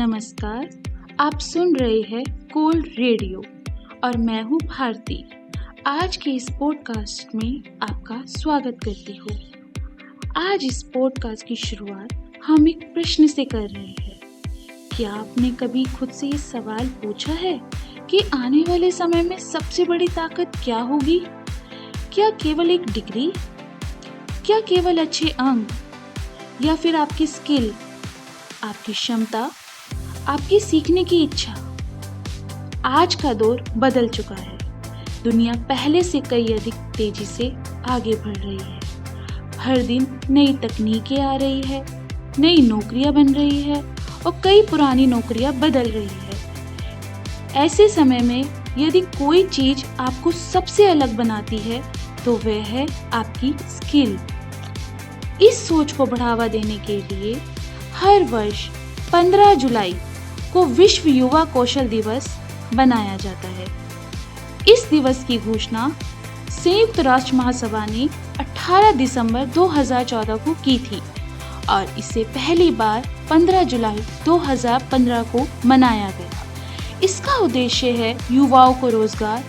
नमस्कार, आप सुन रहे हैं कोल्ड रेडियो और मैं हूँ भारती। आज के इस पॉडकास्ट में आपका स्वागत करती हूँ। आज इस पॉडकास्ट की शुरुआत हम एक प्रश्न से कर रहे हैं। क्या आपने कभी खुद से ये सवाल पूछा है कि आने वाले समय में सबसे बड़ी ताकत क्या होगी? क्या केवल एक डिग्री? क्या केवल अच्छे अंक? या फिर आपकी स्किल, आपकी क्षमता, आपकी सीखने की इच्छा? आज का दौर बदल चुका है। दुनिया पहले से कई अधिक तेजी से आगे बढ़ रही है। हर दिन नई तकनीकें आ रही है, नई नौकरियां बन रही है और कई पुरानी नौकरियां बदल रही है। ऐसे समय में यदि कोई चीज आपको सबसे अलग बनाती है तो वह है आपकी स्किल। इस सोच को बढ़ावा देने के लिए हर वर्ष 15 जुलाई को विश्व युवा कौशल दिवस मनाया जाता है। इस दिवस की घोषणा संयुक्त राष्ट्र महासभा ने 18 दिसंबर 2014 को की थी और इसे पहली बार 15 जुलाई 2015 को मनाया गया। इसका उद्देश्य है युवाओं को रोजगार,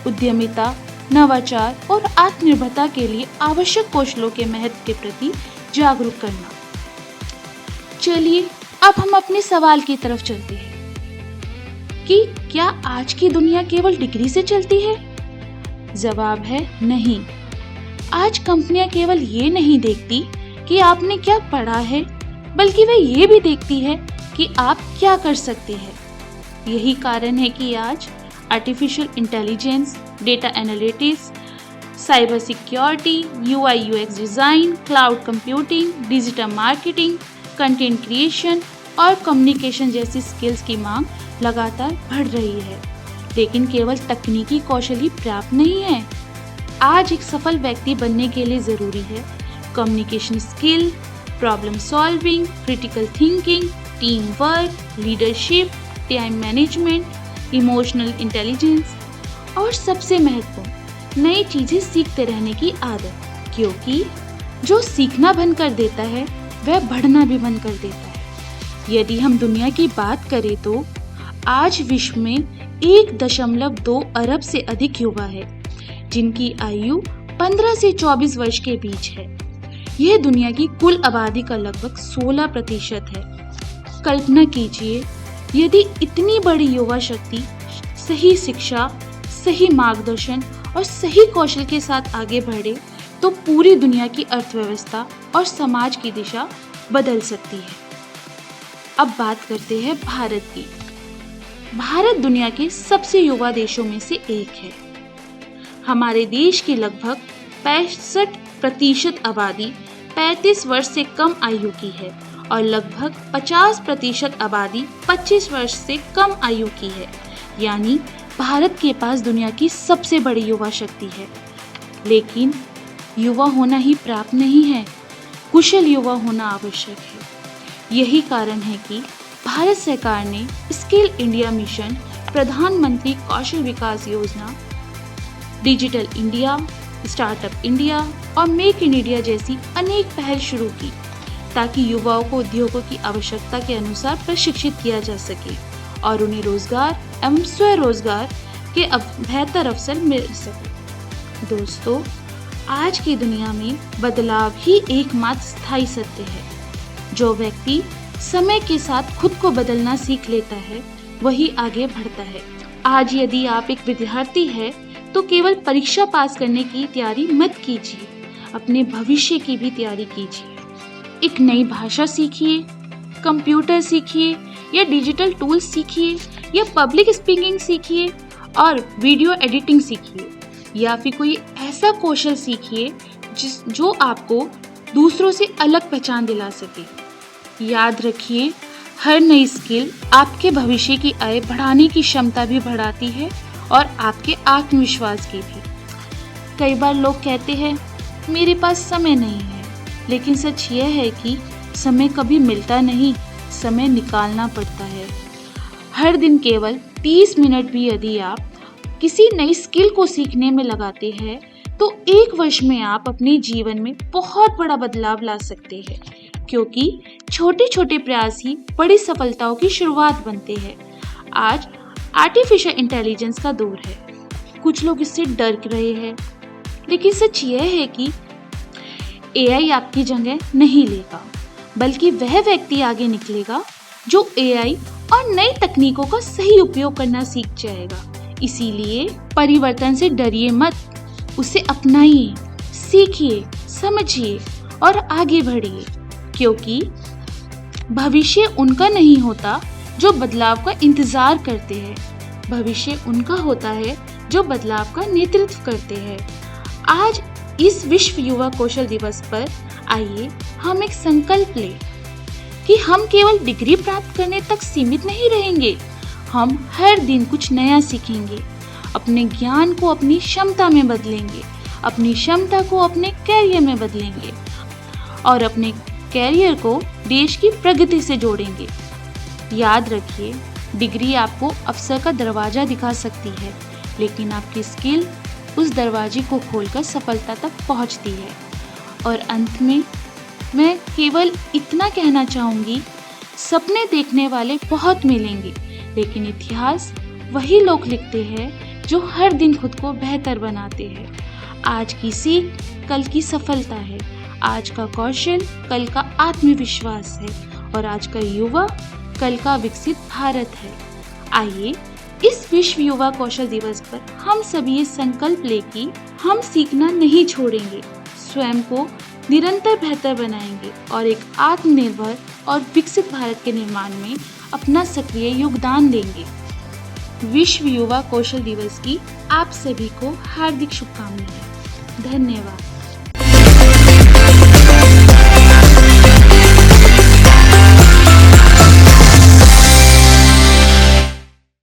उद्यमिता, नवाचार और आत्मनिर्भरता के लिए आवश्यक कौशलों के महत्व के प्रति जागरूक करना। चलिए अब हम अपने सवाल की तरफ चलते हैं कि क्या आज की दुनिया केवल डिग्री से चलती है? जवाब है नहीं। आज कंपनियां केवल ये नहीं देखती कि आपने क्या पढ़ा है, बल्कि वे ये भी देखती है कि आप क्या कर सकते हैं। यही कारण है कि आज artificial intelligence, data analytics, cyber security, UI UX design, cloud computing, digital marketing, content creation और कम्युनिकेशन जैसी स्किल्स की मांग लगातार बढ़ रही है। लेकिन केवल तकनीकी कौशल ही पर्याप्त नहीं है। आज एक सफल व्यक्ति बनने के लिए जरूरी है communication skill, problem solving, critical thinking, team work, leadership, time management, emotional intelligence और सबसे महत्वपूर्ण नई चीजें सीखते रहने की आदत। क्योंकि जो सीखना बंद कर देता है वह बढ़ना भी बंद कर देता है। यदि हम दुनिया की बात करें तो आज विश्व में 1.2 अरब से अधिक युवा है जिनकी आयु 15 से 24 वर्ष के बीच है। यह दुनिया की कुल आबादी का लगभग 16% है। कल्पना कीजिए, यदि इतनी बड़ी युवा शक्ति सही शिक्षा, सही मार्गदर्शन और सही कौशल के साथ आगे बढ़े तो पूरी दुनिया की अर्थव्यवस्था और समाज की दिशा बदल सकती है। अब बात करते हैं भारत की। भारत दुनिया के सबसे युवा देशों में से एक है। हमारे देश की लगभग 65% आबादी 35 वर्ष से कम आयु की है और लगभग 50% आबादी 25 वर्ष से कम आयु की है। यानी भारत के पास दुनिया की सबसे बड़ी युवा शक्ति है। लेकिन युवा होना ही पर्याप्त नहीं है, कुशल युवा होना आवश्यक है। यही कारण है कि भारत सरकार ने स्किल इंडिया मिशन, प्रधानमंत्री कौशल विकास योजना, डिजिटल इंडिया, स्टार्टअप इंडिया और मेक इन इंडिया जैसी अनेक पहल शुरू की ताकि युवाओं को उद्योगों की आवश्यकता के अनुसार प्रशिक्षित किया जा सके और उन्हें रोजगार एवं स्वरोजगार के बेहतर अवसर मिल सके। दोस्तों, आज की दुनिया में बदलाव ही एकमात्र स्थायी सत्य है। जो व्यक्ति समय के साथ खुद को बदलना सीख लेता है वही आगे बढ़ता है। आज यदि आप एक विद्यार्थी हैं तो केवल परीक्षा पास करने की तैयारी मत कीजिए, अपने भविष्य की भी तैयारी कीजिए। एक नई भाषा सीखिए, कंप्यूटर सीखिए या डिजिटल टूल्स सीखिए या पब्लिक स्पीकिंग सीखिए और वीडियो एडिटिंग सीखिए या फिर कोई ऐसा कौशल सीखिए जो आपको दूसरों से अलग पहचान दिला सके। याद रखिए, हर नई स्किल आपके भविष्य की आय बढ़ाने की क्षमता भी बढ़ाती है और आपके आत्मविश्वास की भी। कई बार लोग कहते हैं मेरे पास समय नहीं है, लेकिन सच यह है कि समय कभी मिलता नहीं, समय निकालना पड़ता है। हर दिन केवल 30 मिनट भी यदि आप किसी नई स्किल को सीखने में लगाते हैं तो 1 वर्ष में आप अपने जीवन में बहुत बड़ा बदलाव ला सकते हैं। क्योंकि छोटे छोटे प्रयास ही बड़ी सफलताओं की शुरुआत बनते हैं। आज आर्टिफिशियल इंटेलिजेंस का दौर है। कुछ लोग इससे डर रहे हैं, लेकिन सच यह है कि एआई आपकी जगह नहीं लेगा, बल्कि वह व्यक्ति आगे निकलेगा जो एआई और नई तकनीकों का सही उपयोग करना सीख जाएगा। इसीलिए परिवर्तन से डरिए मत, उसे अपनाइए, सीखिए, समझिए और आगे बढ़िए, क्योंकि भविष्य उनका नहीं होता जो बदलाव का इंतजार करते हैं। भविष्य उनका होता है जो बदलाव का नेतृत्व करते हैं। आज इस विश्व युवा कौशल दिवस पर आइए हम एक संकल्प लें कि हम केवल डिग्री प्राप्त करने तक सीमित नहीं रहेंगे। हम हर दिन कुछ नया सीखेंगे, अपने ज्ञान को अपनी क्षमता में बदलेंगे, अपनी क्षमता को अपने कैरियर में बदलेंगे और अपने कैरियर को देश की प्रगति से जोड़ेंगे। याद रखिए, डिग्री आपको अवसर का दरवाजा दिखा सकती है, लेकिन आपकी स्किल उस दरवाजे को खोलकर सफलता तक पहुंचती है। और अंत में मैं केवल इतना कहना चाहूँगी, सपने देखने वाले बहुत मिलेंगे, लेकिन इतिहास वही लोग लिखते हैं जो हर दिन खुद को बेहतर बनाते हैं। आज की सीख कल की सफलता है, आज का कौशल कल का आत्मविश्वास है और आज का युवा कल का विकसित भारत है। आइए इस विश्व युवा कौशल दिवस पर हम सभी ये संकल्प लें कि हम सीखना नहीं छोड़ेंगे, स्वयं को निरंतर बेहतर बनाएंगे और एक आत्मनिर्भर और विकसित भारत के निर्माण में अपना सक्रिय योगदान देंगे। विश्व युवा कौशल दिवस की आप सभी को हार्दिक शुभकामनाएं। धन्यवाद।